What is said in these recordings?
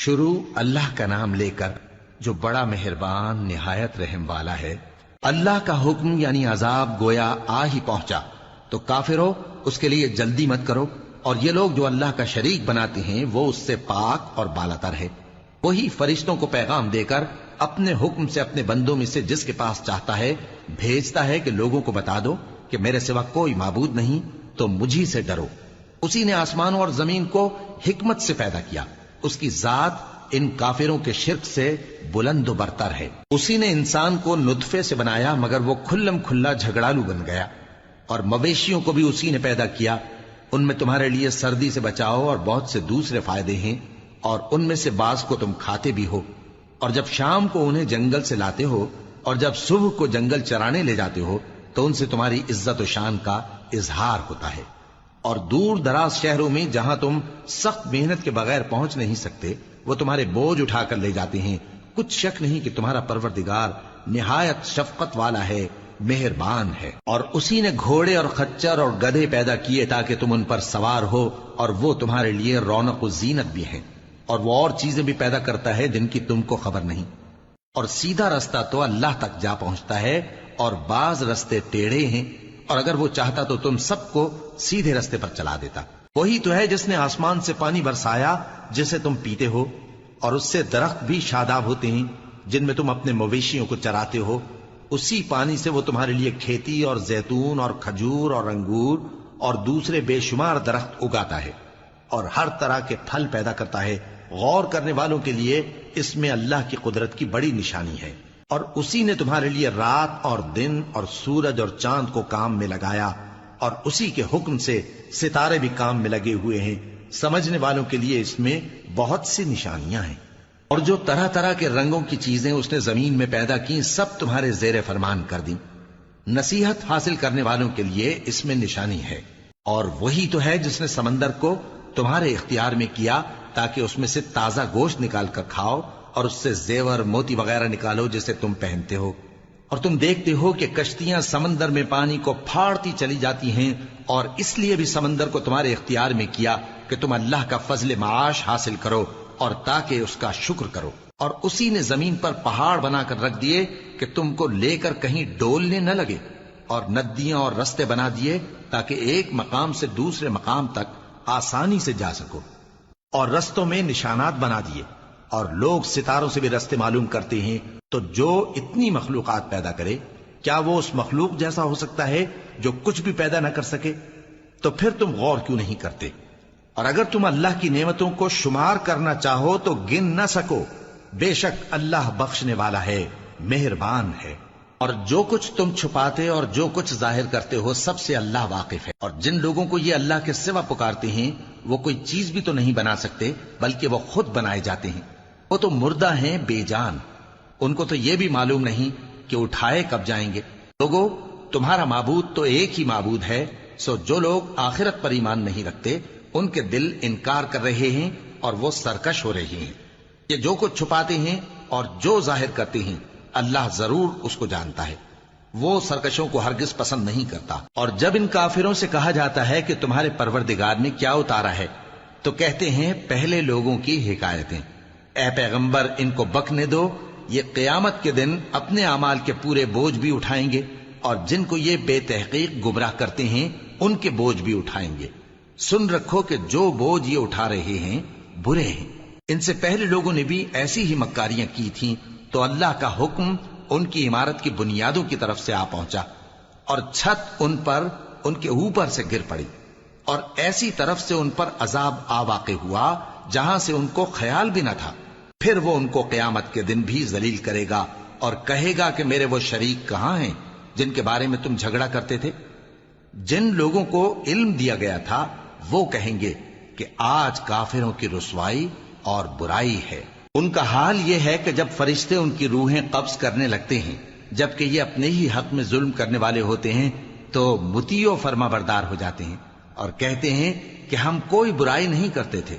شروع اللہ کا نام لے کر جو بڑا مہربان نہایت رحم والا ہے۔ اللہ کا حکم یعنی عذاب گویا آ ہی پہنچا تو کافرو اس کے لیے جلدی مت کرو، اور یہ لوگ جو اللہ کا شریک بناتے ہیں وہ اس سے پاک اور بالاتر ہے۔ وہی فرشتوں کو پیغام دے کر اپنے حکم سے اپنے بندوں میں سے جس کے پاس چاہتا ہے بھیجتا ہے کہ لوگوں کو بتا دو کہ میرے سوا کوئی معبود نہیں، تو مجھی سے ڈرو۔ اسی نے آسمانوں اور زمین کو حکمت سے پیدا کیا، اس کی ذات ان کافروں کے شرک سے بلند و برتر ہے۔ اسی نے انسان کو نطفے سے بنایا مگر وہ کھلم کھلا جھگڑالو بن گیا، اور مویشیوں کو بھی اسی نے پیدا کیا، ان میں تمہارے لیے سردی سے بچاؤ اور بہت سے دوسرے فائدے ہیں، اور ان میں سے بعض کو تم کھاتے بھی ہو، اور جب شام کو انہیں جنگل سے لاتے ہو اور جب صبح کو جنگل چرانے لے جاتے ہو تو ان سے تمہاری عزت و شان کا اظہار ہوتا ہے۔ اور دور دراز شہروں میں جہاں تم سخت محنت کے بغیر پہنچ نہیں سکتے وہ تمہارے بوجھ اٹھا کر لے جاتے ہیں۔ کچھ شک نہیں کہ تمہارا پروردگار نہایت شفقت والا ہے، مہربان ہے۔ اور اسی نے گھوڑے اور خچر اور گدھے پیدا کیے تاکہ تم ان پر سوار ہو، اور وہ تمہارے لیے رونق و زینت بھی ہیں، اور وہ اور چیزیں بھی پیدا کرتا ہے جن کی تم کو خبر نہیں۔ اور سیدھا رستہ تو اللہ تک جا پہنچتا ہے، اور بعض رستے ٹیڑھے ہیں، اور اگر وہ چاہتا تو تم سب کو سیدھے رستے پر چلا دیتا۔ وہی تو ہے جس نے آسمان سے پانی برسایا جسے تم پیتے ہو، اور اس سے درخت بھی شاداب ہوتے ہیں جن میں تم اپنے مویشیوں کو چراتے ہو۔ اسی پانی سے وہ تمہارے لیے کھیتی اور زیتون اور کھجور اور انگور اور دوسرے بے شمار درخت اگاتا ہے، اور ہر طرح کے پھل پیدا کرتا ہے۔ غور کرنے والوں کے لیے اس میں اللہ کی قدرت کی بڑی نشانی ہے۔ اور اسی نے تمہارے لیے رات اور دن اور سورج اور چاند کو کام میں لگایا، اور اسی کے حکم سے ستارے بھی کام میں لگے ہوئے ہیں۔ سمجھنے والوں کے لیے اس میں بہت سی نشانیاں ہیں۔ اور جو طرح طرح کے رنگوں کی چیزیں اس نے زمین میں پیدا کی سب تمہارے زیر فرمان کر دیں۔ نصیحت حاصل کرنے والوں کے لیے اس میں نشانی ہے۔ اور وہی تو ہے جس نے سمندر کو تمہارے اختیار میں کیا تاکہ اس میں سے تازہ گوشت نکال کر کھاؤ، اور اس سے زیور موتی وغیرہ نکالو جسے تم پہنتے ہو۔ اور تم دیکھتے ہو کہ کشتیاں سمندر میں پانی کو پھاڑتی چلی جاتی ہیں، اور اس لیے بھی سمندر کو تمہارے اختیار میں کیا کہ تم اللہ کا فضل معاش حاصل کرو اور تاکہ اس کا شکر کرو۔ اور اسی نے زمین پر پہاڑ بنا کر رکھ دیے کہ تم کو لے کر کہیں ڈولنے نہ لگے، اور ندیاں اور رستے بنا دیے تاکہ ایک مقام سے دوسرے مقام تک آسانی سے جا سکو، اور رستوں میں نشانات بنا دیے۔ اور لوگ ستاروں سے بھی رستے معلوم کرتے ہیں۔ تو جو اتنی مخلوقات پیدا کرے کیا وہ اس مخلوق جیسا ہو سکتا ہے جو کچھ بھی پیدا نہ کر سکے؟ تو پھر تم غور کیوں نہیں کرتے؟ اور اگر تم اللہ کی نعمتوں کو شمار کرنا چاہو تو گن نہ سکو۔ بے شک اللہ بخشنے والا ہے، مہربان ہے۔ اور جو کچھ تم چھپاتے اور جو کچھ ظاہر کرتے ہو سب سے اللہ واقف ہے۔ اور جن لوگوں کو یہ اللہ کے سوا پکارتے ہیں وہ کوئی چیز بھی تو نہیں بنا سکتے بلکہ وہ خود بنائے جاتے ہیں۔ وہ تو مردہ ہیں بے جان، ان کو تو یہ بھی معلوم نہیں کہ اٹھائے کب جائیں گے۔ لوگو تمہارا معبود تو ایک ہی معبود ہے، سو جو لوگ آخرت پر ایمان نہیں رکھتے ان کے دل انکار کر رہے ہیں اور وہ سرکش ہو رہے ہیں۔ یہ جو کچھ چھپاتے ہیں اور جو ظاہر کرتے ہیں اللہ ضرور اس کو جانتا ہے، وہ سرکشوں کو ہرگز پسند نہیں کرتا۔ اور جب ان کافروں سے کہا جاتا ہے کہ تمہارے پروردگار نے کیا اتارا ہے تو کہتے ہیں پہلے لوگوں کی حکایتیں۔ اے پیغمبر ان کو بکنے دو، یہ قیامت کے دن اپنے اعمال کے پورے بوجھ بھی اٹھائیں گے، اور جن کو یہ بے تحقیق گمراہ کرتے ہیں ان کے بوجھ بھی اٹھائیں گے۔ سن رکھو کہ جو بوجھ یہ اٹھا رہے ہیں برے ہیں۔ ان سے پہلے لوگوں نے بھی ایسی ہی مکاریاں کی تھیں تو اللہ کا حکم ان کی عمارت کی بنیادوں کی طرف سے آ پہنچا، اور چھت ان پر ان کے اوپر سے گر پڑی، اور ایسی طرف سے ان پر عذاب آ واقع ہوا جہاں سے ان کو خیال بھی نہ تھا۔ پھر وہ ان کو قیامت کے دن بھی ذلیل کرے گا اور کہے گا کہ میرے وہ شریک کہاں ہیں جن کے بارے میں تم جھگڑا کرتے تھے؟ جن لوگوں کو علم دیا گیا تھا وہ کہیں گے کہ آج کافروں کی رسوائی اور برائی ہے۔ ان کا حال یہ ہے کہ جب فرشتے ان کی روحیں قبض کرنے لگتے ہیں جبکہ یہ اپنے ہی حق میں ظلم کرنے والے ہوتے ہیں تو مطیع و فرما بردار ہو جاتے ہیں اور کہتے ہیں کہ ہم کوئی برائی نہیں کرتے تھے۔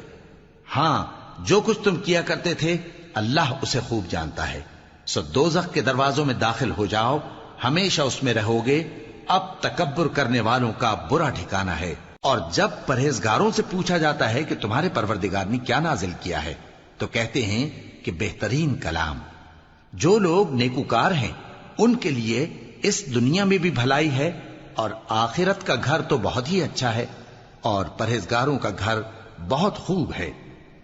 ہاں جو کچھ تم کیا کرتے تھے اللہ اسے خوب جانتا ہے۔ سو دوزخ کے دروازوں میں داخل ہو جاؤ، ہمیشہ اس میں رہو گے، اب تکبر کرنے والوں کا برا ٹھکانہ ہے۔ اور جب پرہیزگاروں سے پوچھا جاتا ہے کہ تمہارے پروردگار نے کیا نازل کیا ہے تو کہتے ہیں کہ بہترین کلام. جو لوگ نیکوکار ہیں ان کے لیے اس دنیا میں بھی بھلائی ہے اور آخرت کا گھر تو بہت ہی اچھا ہے، اور پرہیزگاروں کا گھر بہت خوب ہے.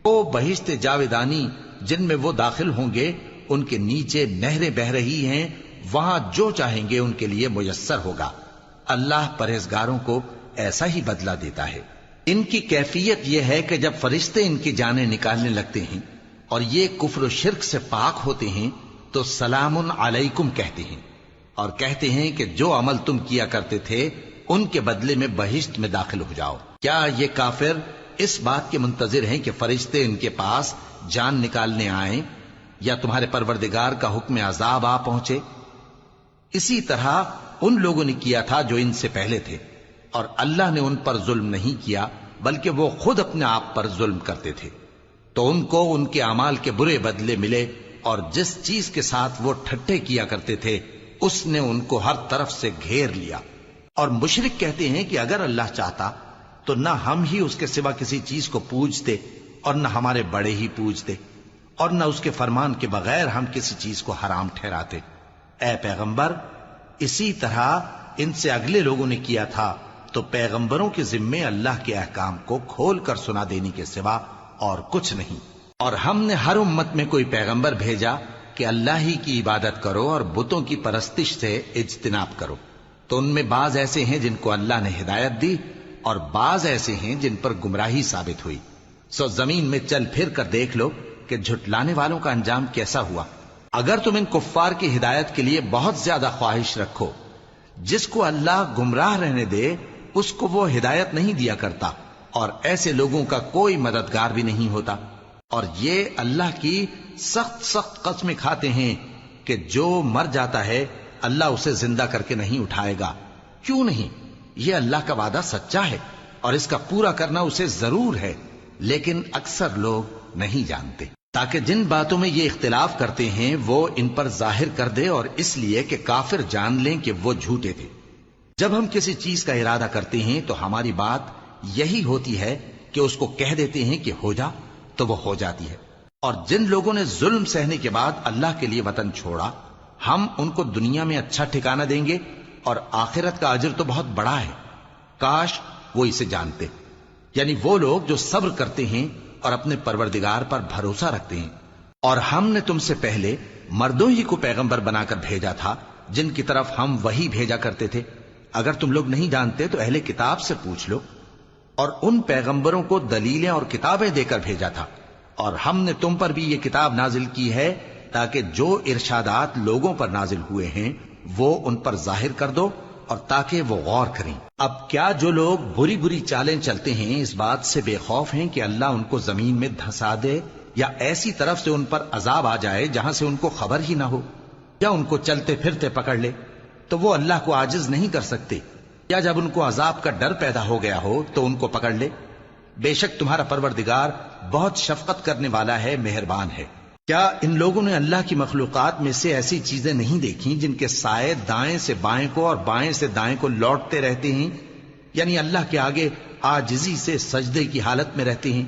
وہ بہشت جاویدانی جن میں وہ داخل ہوں گے، ان کے نیچے نہریں بہہ رہی ہیں، وہاں جو چاہیں گے ان کے لیے میسر ہوگا. اللہ پرہیزگاروں کو ایسا ہی بدلہ دیتا ہے. ان کی کیفیت یہ ہے کہ جب فرشتے ان کی جانیں نکالنے لگتے ہیں اور یہ کفر و شرک سے پاک ہوتے ہیں تو سلام علیکم کہتے ہیں، اور کہتے ہیں کہ جو عمل تم کیا کرتے تھے ان کے بدلے میں بہشت میں داخل ہو جاؤ. کیا یہ کافر اس بات کے منتظر ہیں کہ فرشتے ان کے پاس جان نکالنے آئیں یا تمہارے پروردگار کا حکم عذاب آ پہنچے؟ اسی طرح ان لوگوں نے کیا تھا جو ان سے پہلے تھے، اور اللہ نے ان پر ظلم نہیں کیا بلکہ وہ خود اپنے آپ پر ظلم کرتے تھے. تو ان کو ان کے اعمال کے برے بدلے ملے، اور جس چیز کے ساتھ وہ ٹھٹھے کیا کرتے تھے اس نے ان کو ہر طرف سے گھیر لیا. اور مشرک کہتے ہیں کہ اگر اللہ چاہتا تو نہ ہم ہی اس کے سوا کسی چیز کو پوجتے اور نہ ہمارے بڑے ہی پوجتے، اور نہ اس کے فرمان کے بغیر ہم کسی چیز کو حرام ٹھہراتے. اے پیغمبر، اسی طرح ان سے اگلے لوگوں نے کیا تھا، تو پیغمبروں کے ذمے اللہ کے احکام کو کھول کر سنا دینے کے سوا اور کچھ نہیں. اور ہم نے ہر امت میں کوئی پیغمبر بھیجا کہ اللہ ہی کی عبادت کرو اور بتوں کی پرستش سے اجتناب کرو. تو ان میں بعض ایسے ہیں جن کو اللہ نے ہدایت دی اور بعض ایسے ہیں جن پر گمراہی ثابت ہوئی. سو زمین میں چل پھر کر دیکھ لو کہ جھٹلانے والوں کا انجام کیسا ہوا. اگر تم ان کفار کی ہدایت کے لیے بہت زیادہ خواہش رکھو، جس کو اللہ گمراہ رہنے دے اس کو وہ ہدایت نہیں دیا کرتا، اور ایسے لوگوں کا کوئی مددگار بھی نہیں ہوتا. اور یہ اللہ کی سخت سخت قسمیں کھاتے ہیں کہ جو مر جاتا ہے اللہ اسے زندہ کر کے نہیں اٹھائے گا. کیوں نہیں؟ یہ اللہ کا وعدہ سچا ہے اور اس کا پورا کرنا اسے ضرور ہے، لیکن اکثر لوگ نہیں جانتے. تاکہ جن باتوں میں یہ اختلاف کرتے ہیں وہ ان پر ظاہر کر دے، اور اس لیے کہ کافر جان لیں کہ وہ جھوٹے تھے. جب ہم کسی چیز کا ارادہ کرتے ہیں تو ہماری بات یہی ہوتی ہے کہ اس کو کہہ دیتے ہیں کہ ہو جا، تو وہ ہو جاتی ہے. اور جن لوگوں نے ظلم سہنے کے بعد اللہ کے لیے وطن چھوڑا، ہم ان کو دنیا میں اچھا ٹھکانہ دیں گے اور آخرت کا اجر تو بہت بڑا ہے. کاش وہ اسے جانتے. یعنی وہ لوگ جو صبر کرتے ہیں اور اپنے پروردگار پر بھروسہ رکھتے ہیں. اور ہم نے تم سے پہلے مردوں ہی کو پیغمبر بنا کر بھیجا تھا جن کی طرف ہم وہی بھیجا کرتے تھے. اگر تم لوگ نہیں جانتے تو اہل کتاب سے پوچھ لو. اور ان پیغمبروں کو دلیلیں اور کتابیں دے کر بھیجا تھا، اور ہم نے تم پر بھی یہ کتاب نازل کی ہے تاکہ جو ارشادات لوگوں پر نازل ہوئے ہیں وہ ان پر ظاہر کر دو، اور تاکہ وہ غور کریں. اب کیا جو لوگ بری بری چالیں چلتے ہیں اس بات سے بے خوف ہیں کہ اللہ ان کو زمین میں دھسا دے، یا ایسی طرف سے ان پر عذاب آ جائے جہاں سے ان کو خبر ہی نہ ہو، یا ان کو چلتے پھرتے پکڑ لے تو وہ اللہ کو عاجز نہیں کر سکتے، یا جب ان کو عذاب کا ڈر پیدا ہو گیا ہو تو ان کو پکڑ لے؟ بے شک تمہارا پروردگار بہت شفقت کرنے والا ہے، مہربان ہے. کیا ان لوگوں نے اللہ کی مخلوقات میں سے ایسی چیزیں نہیں دیکھی جن کے سائے دائیں سے بائیں کو اور بائیں سے دائیں کو لوٹتے رہتے ہیں؟ یعنی اللہ کے آگے عاجزی سے سجدے کی حالت میں رہتے ہیں.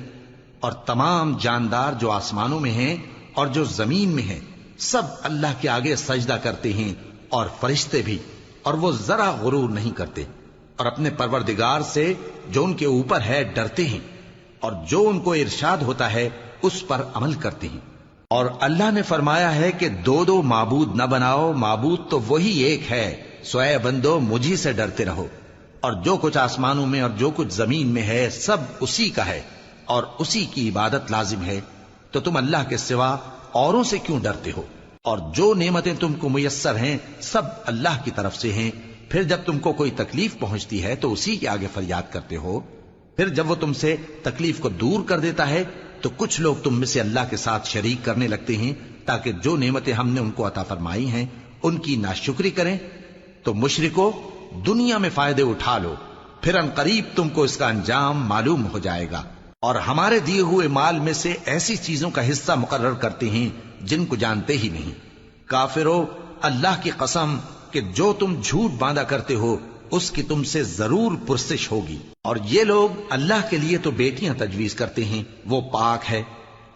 اور تمام جاندار جو آسمانوں میں ہیں اور جو زمین میں ہیں سب اللہ کے آگے سجدہ کرتے ہیں، اور فرشتے بھی، اور وہ ذرا غرور نہیں کرتے، اور اپنے پروردگار سے جو ان کے اوپر ہے ڈرتے ہیں، اور جو ان کو ارشاد ہوتا ہے اس پر عمل کرتے ہیں. اور اللہ نے فرمایا ہے کہ دو دو معبود نہ بناؤ، معبود تو وہی ایک ہے، سو اے بندو مجھی سے ڈرتے رہو. اور جو کچھ آسمانوں میں اور جو کچھ زمین میں ہے سب اسی کا ہے، اور اسی کی عبادت لازم ہے. تو تم اللہ کے سوا اوروں سے کیوں ڈرتے ہو؟ اور جو نعمتیں تم کو میسر ہیں سب اللہ کی طرف سے ہیں. پھر جب تم کو کوئی تکلیف پہنچتی ہے تو اسی کے آگے فریاد کرتے ہو. پھر جب وہ تم سے تکلیف کو دور کر دیتا ہے تو کچھ لوگ تم میں سے اللہ کے ساتھ شریک کرنے لگتے ہیں تاکہ جو نعمتیں ہم نے ان کو عطا فرمائی ہیں ان کی ناشکری کریں. تو مشرکو، دنیا میں فائدے اٹھا لو، پھر ان قریب تم کو اس کا انجام معلوم ہو جائے گا. اور ہمارے دیے ہوئے مال میں سے ایسی چیزوں کا حصہ مقرر کرتے ہیں جن کو جانتے ہی نہیں. کافرو، اللہ کی قسم کہ جو تم جھوٹ باندھا کرتے ہو اس کی تم سے ضرور پرسش ہوگی. اور یہ لوگ اللہ کے لیے تو بیٹیاں تجویز کرتے ہیں، وہ پاک ہے،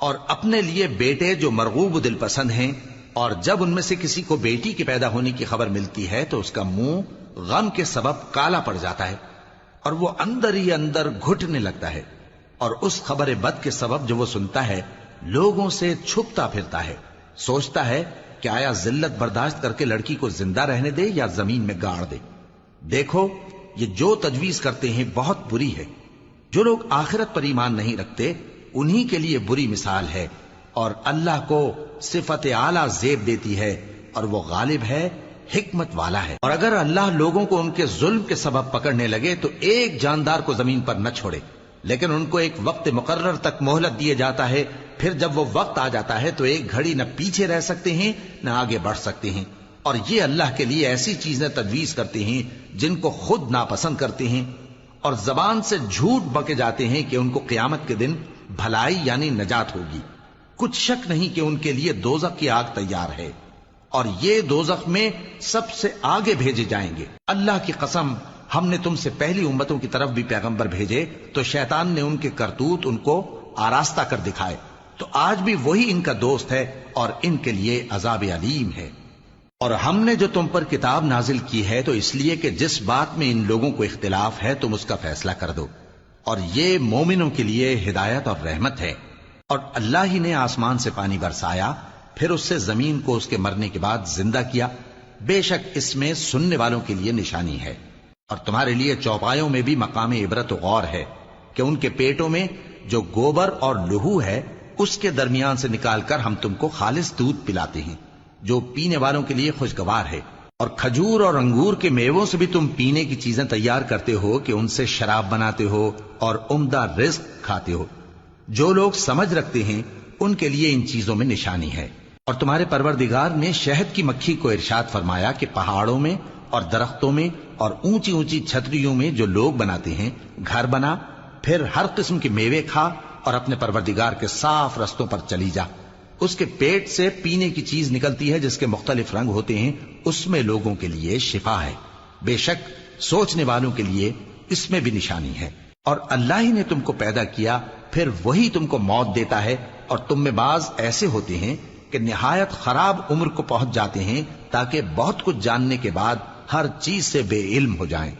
اور اپنے لیے بیٹے جو مرغوب دل پسند ہیں، اور جب ان میں سے کسی کو بیٹی کے پیدا ہونے کی خبر ملتی ہے تو اس کا منہ غم کے سبب کالا پڑ جاتا ہے اور وہ اندر ہی اندر گھٹنے لگتا ہے، اور اس خبر بد کے سبب جو وہ سنتا ہے لوگوں سے چھپتا پھرتا ہے، سوچتا ہے کہ آیا ذلت برداشت کر کے لڑکی کو زندہ رہنے دے یا زمین میں گاڑ دے۔ دیکھو یہ جو تجویز کرتے ہیں بہت بری ہے۔ جو لوگ آخرت پر ایمان نہیں رکھتے انہی کے لیے بری مثال ہے، اور اللہ کو صفت اعلیٰ زیب دیتی ہے، اور وہ غالب ہے، حکمت والا ہے۔ اور اگر اللہ لوگوں کو ان کے ظلم کے سبب پکڑنے لگے تو ایک جاندار کو زمین پر نہ چھوڑے، لیکن ان کو ایک وقت مقرر تک مہلت دیے جاتا ہے، پھر جب وہ وقت آ جاتا ہے تو ایک گھڑی نہ پیچھے رہ سکتے ہیں نہ آگے بڑھ سکتے ہیں۔ اور یہ اللہ کے لیے ایسی چیزیں تجویز کرتے ہیں جن کو خود ناپسند کرتے ہیں، اور زبان سے جھوٹ بکے جاتے ہیں کہ ان کو قیامت کے دن بھلائی یعنی نجات ہوگی۔ کچھ شک نہیں کہ ان کے لیے دوزخ کی آگ تیار ہے، اور یہ دوزخ میں سب سے آگے بھیجے جائیں گے۔ اللہ کی قسم، ہم نے تم سے پہلی امتوں کی طرف بھی پیغمبر بھیجے تو شیطان نے ان کے کرتوت ان کو آراستہ کر دکھائے، تو آج بھی وہی ان کا دوست ہے اور ان کے لیے عذاب علیم ہے۔ اور ہم نے جو تم پر کتاب نازل کی ہے تو اس لیے کہ جس بات میں ان لوگوں کو اختلاف ہے تم اس کا فیصلہ کر دو، اور یہ مومنوں کے لیے ہدایت اور رحمت ہے۔ اور اللہ ہی نے آسمان سے پانی برسایا، پھر اس سے زمین کو اس کے مرنے کے بعد زندہ کیا، بے شک اس میں سننے والوں کے لیے نشانی ہے۔ اور تمہارے لیے چوپایوں میں بھی مقام عبرت و غور ہے کہ ان کے پیٹوں میں جو گوبر اور لہو ہے اس کے درمیان سے نکال کر ہم تم کو خالص دودھ پلاتے ہیں جو پینے والوں کے لیے خوشگوار ہے، اور کھجور اور انگور کے میووں سے بھی تم پینے کی چیزیں تیار کرتے ہو کہ ان سے شراب بناتے ہو اور عمدہ رزق کھاتے ہو۔ جو لوگ سمجھ رکھتے ہیں ان کے لیے ان چیزوں میں نشانی ہے۔ اور تمہارے پروردگار نے شہد کی مکھی کو ارشاد فرمایا کہ پہاڑوں میں اور درختوں میں اور اونچی اونچی چھتریوں میں جو لوگ بناتے ہیں گھر بنا، پھر ہر قسم کے میوے کھا اور اپنے پروردگار کے صاف رستوں پر چلی جا۔ اس کے پیٹ سے پینے کی چیز نکلتی ہے جس کے مختلف رنگ ہوتے ہیں، اس میں لوگوں کے لیے شفا ہے، بے شک سوچنے والوں کے لیے اس میں بھی نشانی ہے۔ اور اللہ ہی نے تم کو پیدا کیا، پھر وہی تم کو موت دیتا ہے، اور تم میں بعض ایسے ہوتے ہیں کہ نہایت خراب عمر کو پہنچ جاتے ہیں تاکہ بہت کچھ جاننے کے بعد ہر چیز سے بے علم ہو جائیں۔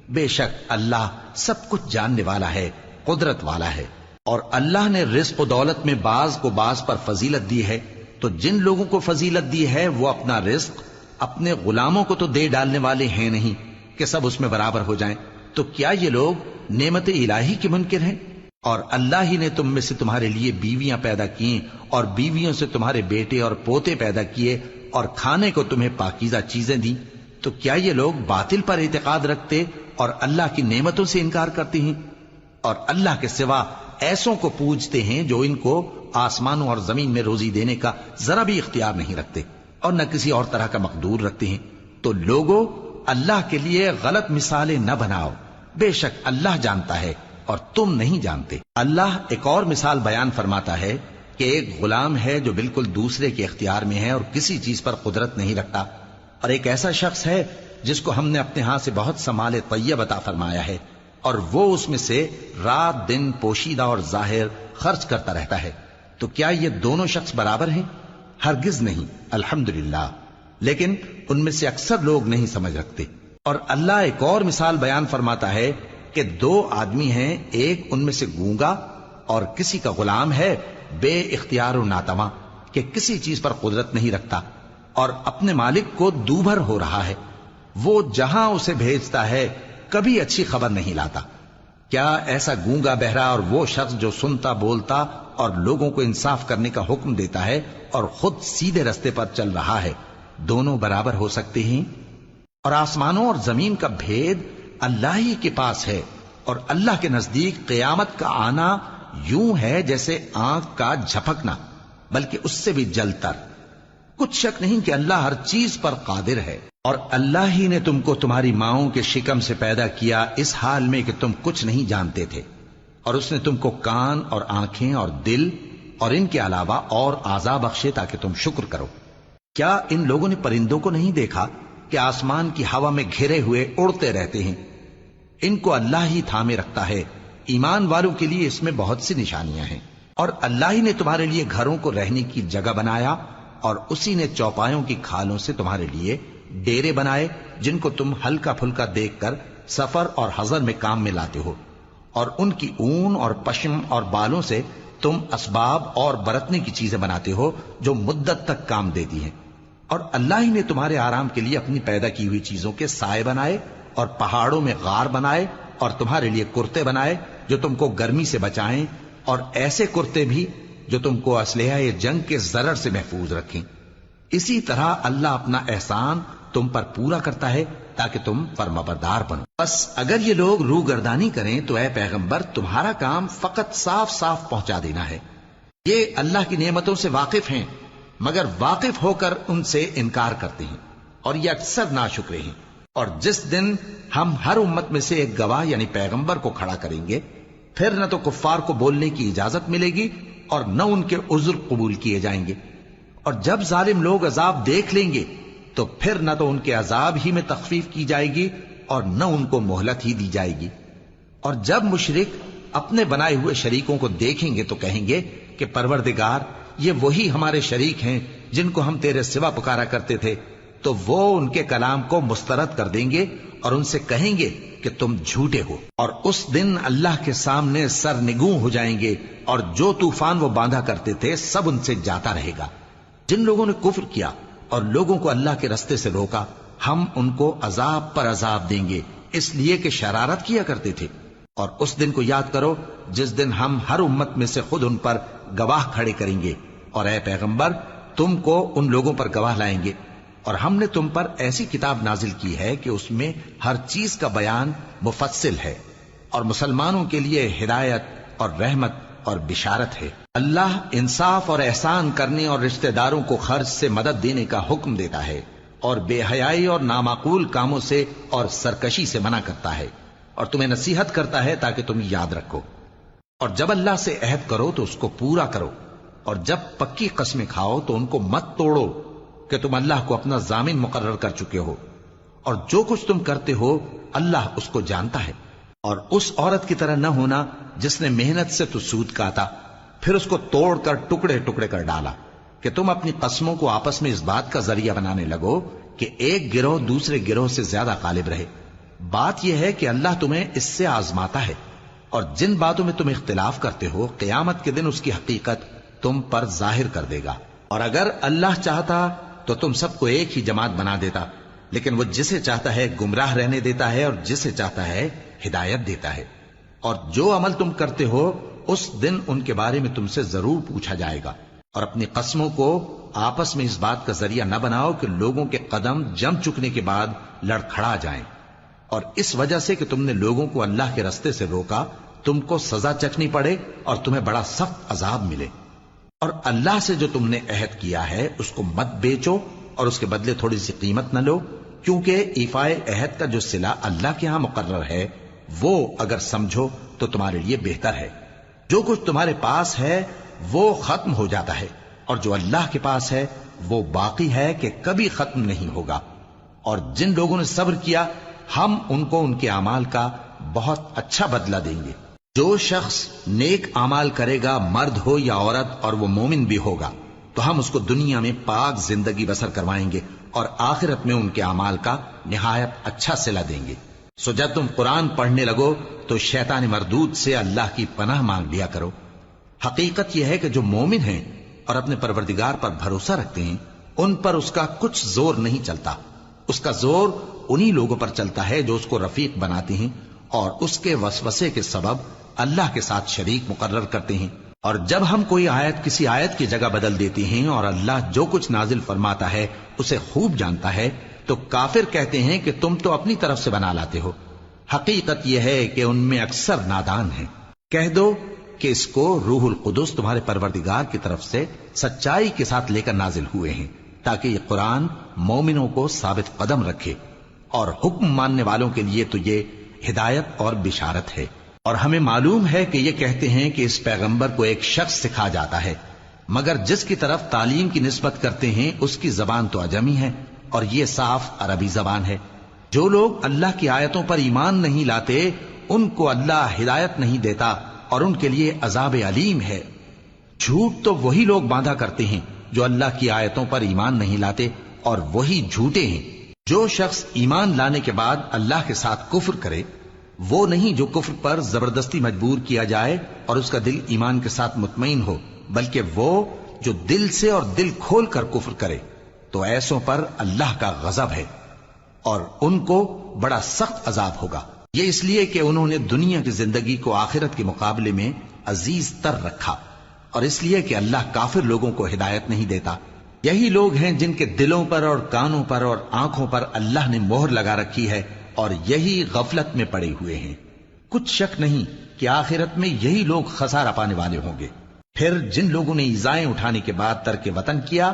بے شک اللہ سب کچھ جاننے والا ہے، قدرت والا ہے۔ اور اللہ نے رزق و دولت میں بعض کو بعض پر فضیلت دی ہے، تو جن لوگوں کو فضیلت دی ہے وہ اپنا رزق اپنے غلاموں کو تو دے ڈالنے والے ہیں نہیں کہ سب اس میں برابر ہو جائیں، تو کیا یہ لوگ نعمت الہی کے منکر ہیں؟ اور اللہ ہی نے تم میں سے تمہارے لیے بیویاں پیدا کی اور بیویوں سے تمہارے بیٹے اور پوتے پیدا کیے اور کھانے کو تمہیں پاکیزہ چیزیں دیں، تو کیا یہ لوگ باطل پر اعتقاد رکھتے اور اللہ کی نعمتوں سے انکار کرتے ہیں؟ اور اللہ کے سوا ایسوں کو پوجتے ہیں جو ان کو آسمانوں اور زمین میں روزی دینے کا ذرا بھی اختیار نہیں رکھتے اور نہ کسی اور طرح کا مقدور رکھتے ہیں۔ تو لوگوں اللہ کے لیے غلط مثالیں نہ بناؤ، بے شک اللہ جانتا ہے اور تم نہیں جانتے۔ اللہ ایک اور مثال بیان فرماتا ہے کہ ایک غلام ہے جو بالکل دوسرے کے اختیار میں ہے اور کسی چیز پر قدرت نہیں رکھتا، اور ایک ایسا شخص ہے جس کو ہم نے اپنے ہاں سے بہت سا مال طیب عطا فرمایا ہے اور وہ اس میں سے رات دن پوشیدہ اور ظاہر خرچ کرتا رہتا ہے، تو کیا یہ دونوں شخص برابر ہیں؟ ہرگز نہیں، الحمدللہ، لیکن ان میں سے اکثر لوگ نہیں سمجھ رکھتے۔ اور اللہ ایک اور مثال بیان فرماتا ہے کہ دو آدمی ہیں، ایک ان میں سے گونگا اور کسی کا غلام ہے بے اختیار و ناتواں کہ کسی چیز پر قدرت نہیں رکھتا اور اپنے مالک کو دوبھر ہو رہا ہے، وہ جہاں اسے بھیجتا ہے کبھی اچھی خبر نہیں لاتا۔ کیا ایسا گونگا بہرا اور وہ شخص جو سنتا بولتا اور لوگوں کو انصاف کرنے کا حکم دیتا ہے اور خود سیدھے رستے پر چل رہا ہے، دونوں برابر ہو سکتے ہیں؟ اور آسمانوں اور زمین کا بھید اللہ ہی کے پاس ہے، اور اللہ کے نزدیک قیامت کا آنا یوں ہے جیسے آنکھ کا جھپکنا، بلکہ اس سے بھی جل تر۔ کچھ شک نہیں کہ اللہ ہر چیز پر قادر ہے۔ اور اللہ ہی نے تم کو تمہاری ماؤں کے شکم سے پیدا کیا اس حال میں کہ تم کچھ نہیں جانتے تھے، اور اس نے تم کو کان اور آنکھیں اور دل اور ان کے علاوہ اور اعضاء بخشے تاکہ تم شکر کرو۔ کیا ان لوگوں نے پرندوں کو نہیں دیکھا کہ آسمان کی ہوا میں گھرے ہوئے اڑتے رہتے ہیں؟ ان کو اللہ ہی تھامے رکھتا ہے۔ ایمان والوں کے لیے اس میں بہت سی نشانیاں ہیں۔ اور اللہ ہی نے تمہارے لیے گھروں کو رہنے کی جگہ بنایا، اور اسی نے چوپایوں کی کھالوں سے تمہارے لیے ڈیرے بنائے جن کو تم ہلکا پھلکا دیکھ کر سفر اور حضر میں کام میں لاتے ہو، اور ان کی اون اور پشم اور بالوں سے تم اسباب اور برتنے کی چیزیں بناتے ہو جو مدت تک کام دیتی ہیں۔ اور اللہ ہی نے تمہارے آرام کے لیے اپنی پیدا کی ہوئی چیزوں کے سائے بنائے، اور پہاڑوں میں غار بنائے، اور تمہارے لیے کرتے بنائے جو تم کو گرمی سے بچائیں، اور ایسے کرتے بھی جو تم کو اسلحہ جنگ کے ضرر سے محفوظ رکھیں۔ اسی طرح اللہ اپنا احسان تم پر پورا کرتا ہے تاکہ تم فرمانبردار بنو۔ بس اگر یہ لوگ روگردانی کریں تو اے پیغمبر تمہارا کام فقط صاف صاف پہنچا دینا ہے۔ یہ اللہ کی نعمتوں سے واقف ہیں مگر واقف ہو کر ان سے انکار کرتے ہیں، اور یہ اکثر ناشکرے ہیں۔ اور جس دن ہم ہر امت میں سے ایک گواہ یعنی پیغمبر کو کھڑا کریں گے، پھر نہ تو کفار کو بولنے کی اجازت ملے گی اور نہ ان کے عذر قبول کیے جائیں گے۔ اور جب ظالم لوگ عذاب دیکھ لیں گے تو پھر نہ تو ان کے عذاب ہی میں تخفیف کی جائے گی اور نہ ان کو مہلت ہی دی جائے گی۔ اور جب مشرک اپنے بنائے ہوئے شریکوں کو دیکھیں گے تو کہیں گے کہ پروردگار، یہ وہی ہمارے شریک ہیں جن کو ہم تیرے سوا پکارا کرتے تھے، تو وہ ان کے کلام کو مسترد کر دیں گے اور ان سے کہیں گے کہ تم جھوٹے ہو۔ اور اس دن اللہ کے سامنے سرنگوں ہو جائیں گے، اور جو طوفان وہ باندھا کرتے تھے سب ان سے جاتا رہے گا۔ جن لوگوں نے کفر کیا اور لوگوں کو اللہ کے رستے سے روکا، ہم ان کو عذاب پر عذاب دیں گے اس لیے کہ شرارت کیا کرتے تھے۔ اور اس دن کو یاد کرو جس دن ہم ہر امت میں سے خود ان پر گواہ کھڑے کریں گے، اور اے پیغمبر تم کو ان لوگوں پر گواہ لائیں گے۔ اور ہم نے تم پر ایسی کتاب نازل کی ہے کہ اس میں ہر چیز کا بیان مفصل ہے، اور مسلمانوں کے لیے ہدایت اور رحمت اور بشارت ہے۔ اللہ انصاف اور احسان کرنے اور رشتہ داروں کو خرچ سے مدد دینے کا حکم دیتا ہے، اور بے حیائی اور نامعقول کاموں سے اور سرکشی سے منع کرتا ہے، اور تمہیں نصیحت کرتا ہے تاکہ تم یاد رکھو۔ اور جب اللہ سے عہد کرو تو اس کو پورا کرو، اور جب پکی قسمیں کھاؤ تو ان کو مت توڑو کہ تم اللہ کو اپنا ضامن مقرر کر چکے ہو، اور جو کچھ تم کرتے ہو اللہ اس کو جانتا ہے۔ اور اس عورت کی طرح نہ ہونا جس نے محنت سے تو سود کاتا پھر اس کو توڑ کر ٹکڑے ٹکڑے کر ڈالا، کہ تم اپنی قسموں کو آپس میں اس بات کا ذریعہ بنانے لگو کہ ایک گروہ دوسرے گروہ سے زیادہ غالب رہے۔ بات یہ ہے کہ اللہ تمہیں اس سے آزماتا ہے، اور جن باتوں میں تم اختلاف کرتے ہو قیامت کے دن اس کی حقیقت تم پر ظاہر کر دے گا۔ اور اگر اللہ چاہتا تو تم سب کو ایک ہی جماعت بنا دیتا، لیکن وہ جسے چاہتا ہے گمراہ رہنے دیتا ہے اور جسے چاہتا ہے ہدایت دیتا ہے۔ اور جو عمل تم کرتے ہو اس دن ان کے بارے میں تم سے ضرور پوچھا جائے گا۔ اور اپنی قسموں کو آپس میں اس بات کا ذریعہ نہ بناؤ کہ لوگوں کے قدم جم چکنے کے بعد لڑکھڑا جائیں، اور اس وجہ سے کہ تم نے لوگوں کو اللہ کے رستے سے روکا تم کو سزا چکھنی پڑے اور تمہیں بڑا سخت عذاب ملے۔ اور اللہ سے جو تم نے عہد کیا ہے اس کو مت بیچو اور اس کے بدلے تھوڑی سی قیمت نہ لو، کیونکہ ایفائے عہد کا جو صلہ اللہ کے ہاں مقرر ہے وہ اگر سمجھو تو تمہارے لیے بہتر ہے۔ جو کچھ تمہارے پاس ہے وہ ختم ہو جاتا ہے، اور جو اللہ کے پاس ہے وہ باقی ہے کہ کبھی ختم نہیں ہوگا۔ اور جن لوگوں نے صبر کیا ہم ان کو ان کے اعمال کا بہت اچھا بدلہ دیں گے۔ جو شخص نیک اعمال کرے گا مرد ہو یا عورت اور وہ مومن بھی ہوگا تو ہم اس کو دنیا میں پاک زندگی بسر کروائیں گے اور آخرت میں ان کے اعمال کا نہایت اچھا صلہ دیں گے۔ سو جب تم قرآن پڑھنے لگو تو شیطان مردود سے اللہ کی پناہ مانگ لیا کرو۔ حقیقت یہ ہے کہ جو مومن ہیں اور اپنے پروردگار پر بھروسہ رکھتے ہیں ان پر اس کا کچھ زور نہیں چلتا۔ اس کا زور انہی لوگوں پر چلتا ہے جو اس کو رفیق بناتے ہیں اور اس کے وسوسے کے سبب اللہ کے ساتھ شریک مقرر کرتے ہیں۔ اور جب ہم کوئی آیت کسی آیت کی جگہ بدل دیتے ہیں اور اللہ جو کچھ نازل فرماتا ہے اسے خوب جانتا ہے تو کافر کہتے ہیں کہ تم تو اپنی طرف سے بنا لاتے ہو۔ حقیقت یہ ہے کہ ان میں اکثر نادان ہیں۔ کہہ دو کہ اس کو روح القدس تمہارے پروردگار کی طرف سے سچائی کے ساتھ لے کر نازل ہوئے ہیں تاکہ یہ قرآن مومنوں کو ثابت قدم رکھے، اور حکم ماننے والوں کے لیے تو یہ ہدایت اور بشارت ہے۔ اور ہمیں معلوم ہے کہ یہ کہتے ہیں کہ اس پیغمبر کو ایک شخص سکھا جاتا ہے، مگر جس کی طرف تعلیم کی نسبت کرتے ہیں اس کی زبان تو عجمی ہے اور یہ صاف عربی زبان ہے۔ جو لوگ اللہ کی آیتوں پر ایمان نہیں لاتے ان کو اللہ ہدایت نہیں دیتا اور ان کے لیے عذاب علیم ہے۔ جھوٹ تو وہی لوگ باندھا کرتے ہیں جو اللہ کی آیتوں پر ایمان نہیں لاتے، اور وہی جھوٹے ہیں۔ جو شخص ایمان لانے کے بعد اللہ کے ساتھ کفر کرے، وہ نہیں جو کفر پر زبردستی مجبور کیا جائے اور اس کا دل ایمان کے ساتھ مطمئن ہو، بلکہ وہ جو دل سے اور دل کھول کر کفر کرے، تو ایسوں پر اللہ کا غضب ہے اور ان کو بڑا سخت عذاب ہوگا۔ یہ اس لیے کہ انہوں نے دنیا کی زندگی کو آخرت کے مقابلے میں عزیز تر رکھا، اور اس لیے کہ اللہ کافر لوگوں کو ہدایت نہیں دیتا۔ یہی لوگ ہیں جن کے دلوں پر اور کانوں پر اور آنکھوں پر اللہ نے مہر لگا رکھی ہے، اور یہی غفلت میں پڑے ہوئے ہیں۔ کچھ شک نہیں کہ آخرت میں یہی لوگ خسارہ پانے والے ہوں گے۔ پھر جن لوگوں نے ایذائیں اٹھانے کے بعد ترک وطن کیا،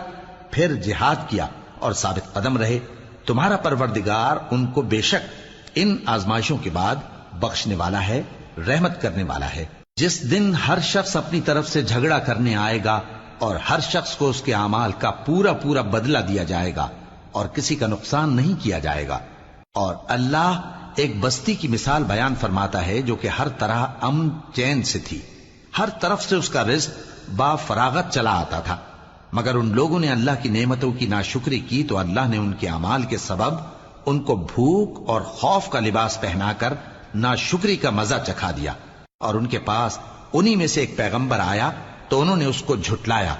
پھر جہاد کیا اور ثابت قدم رہے، تمہارا پروردگار ان کو بے شک ان آزمائشوں کے بعد بخشنے والا ہے، رحمت کرنے والا ہے۔ جس دن ہر شخص اپنی طرف سے جھگڑا کرنے آئے گا اور ہر شخص کو اس کے اعمال کا پورا پورا بدلہ دیا جائے گا اور کسی کا نقصان نہیں کیا جائے گا۔ اور اللہ ایک بستی کی مثال بیان فرماتا ہے جو کہ ہر طرح امن چین سے تھی، ہر طرف سے اس کا رزق با فراغت چلا آتا تھا، مگر ان لوگوں نے اللہ کی نعمتوں کی ناشکری کی تو اللہ نے ان کے اعمال کے سبب ان کو بھوک اور خوف کا لباس پہنا کر ناشکری کا مزہ چکھا دیا۔ اور ان کے پاس انہی میں سے ایک پیغمبر آیا تو انہوں نے اس کو جھٹلایا،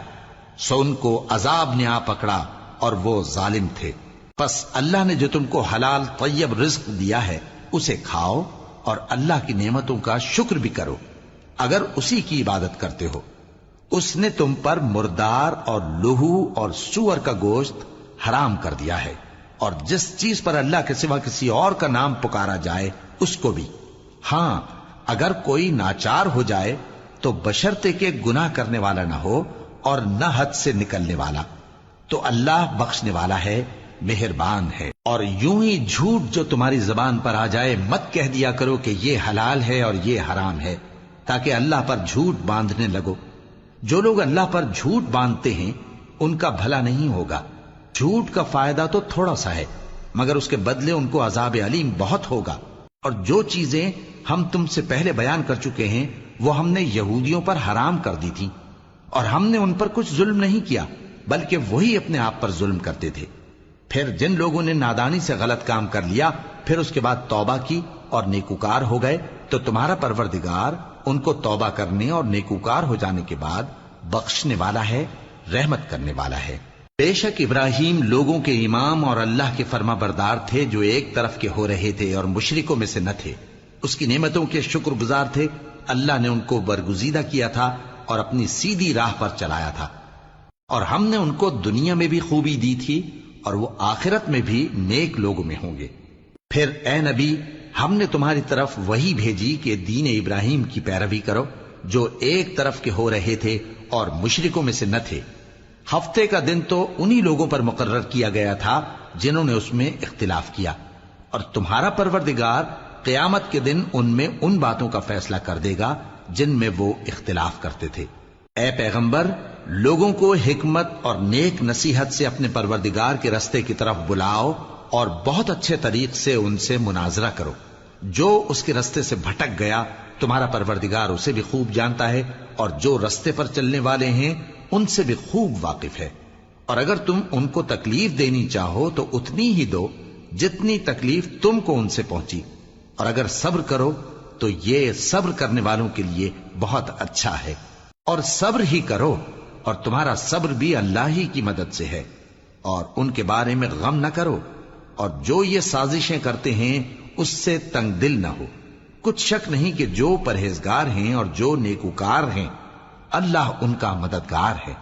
سو ان کو عذاب نے آ پکڑا اور وہ ظالم تھے۔ پس اللہ نے جو تم کو حلال طیب رزق دیا ہے اسے کھاؤ اور اللہ کی نعمتوں کا شکر بھی کرو اگر اسی کی عبادت کرتے ہو۔ اس نے تم پر مردار اور لہو اور سور کا گوشت حرام کر دیا ہے، اور جس چیز پر اللہ کے سوا کسی اور کا نام پکارا جائے اس کو بھی۔ ہاں، اگر کوئی ناچار ہو جائے تو بشرطے کہ گناہ کرنے والا نہ ہو اور نہ حد سے نکلنے والا، تو اللہ بخشنے والا ہے، مہربان ہے۔ اور یوں ہی جھوٹ جو تمہاری زبان پر آ جائے مت کہہ دیا کرو کہ یہ حلال ہے اور یہ حرام ہے، تاکہ اللہ پر جھوٹ باندھنے لگو۔ جو لوگ اللہ پر جھوٹ باندھتے ہیں ان کا بھلا نہیں ہوگا۔ جھوٹ کا فائدہ تو تھوڑا سا ہے، مگر اس کے بدلے ان کو عذاب علیم بہت ہوگا۔ اور جو چیزیں ہم تم سے پہلے بیان کر چکے ہیں وہ ہم نے یہودیوں پر حرام کر دی تھی، اور ہم نے ان پر کچھ ظلم نہیں کیا بلکہ وہی اپنے آپ پر ظلم کرتے تھے۔ پھر جن لوگوں نے نادانی سے غلط کام کر لیا پھر اس کے بعد توبہ کی اور نیکوکار ہو گئے تو تمہارا پروردگار ان کو توبہ کرنے اور نیکوکار ہو جانے کے بعد بخشنے والا ہے، رحمت کرنے والا ہے۔ بے شک ابراہیم لوگوں کے امام اور اللہ کے فرما بردار تھے جو ایک طرف کے ہو رہے تھے اور مشرکوں میں سے نہ تھے۔ اس کی نعمتوں کے شکر گزار تھے۔ اللہ نے ان کو برگزیدہ کیا تھا اور اپنی سیدھی راہ پر چلایا تھا، اور ہم نے ان کو دنیا میں بھی خوبی دی تھی اور وہ آخرت میں بھی نیک لوگوں میں ہوں گے۔ پھر اے نبی، ہم نے تمہاری طرف وہی بھیجی کہ دین ابراہیم کی پیروی کرو جو ایک طرف کے ہو رہے تھے اور مشرکوں میں سے نہ تھے۔ ہفتے کا دن تو انہی لوگوں پر مقرر کیا گیا تھا جنہوں نے اس میں اختلاف کیا، اور تمہارا پروردگار قیامت کے دن ان میں ان باتوں کا فیصلہ کر دے گا جن میں وہ اختلاف کرتے تھے۔ اے پیغمبر، لوگوں کو حکمت اور نیک نصیحت سے اپنے پروردگار کے رستے کی طرف بلاؤ اور بہت اچھے طریق سے ان سے مناظرہ کرو۔ جو اس کے رستے سے بھٹک گیا تمہارا پروردگار اسے بھی خوب جانتا ہے، اور جو رستے پر چلنے والے ہیں ان سے بھی خوب واقف ہے۔ اور اگر تم ان کو تکلیف دینی چاہو تو اتنی ہی دو جتنی تکلیف تم کو ان سے پہنچی، اور اگر صبر کرو تو یہ صبر کرنے والوں کے لیے بہت اچھا ہے۔ اور صبر ہی کرو، اور تمہارا صبر بھی اللہ ہی کی مدد سے ہے، اور ان کے بارے میں غم نہ کرو، اور جو یہ سازشیں کرتے ہیں اس سے تنگ دل نہ ہو۔ کچھ شک نہیں کہ جو پرہیزگار ہیں اور جو نیکوکار ہیں اللہ ان کا مددگار ہے۔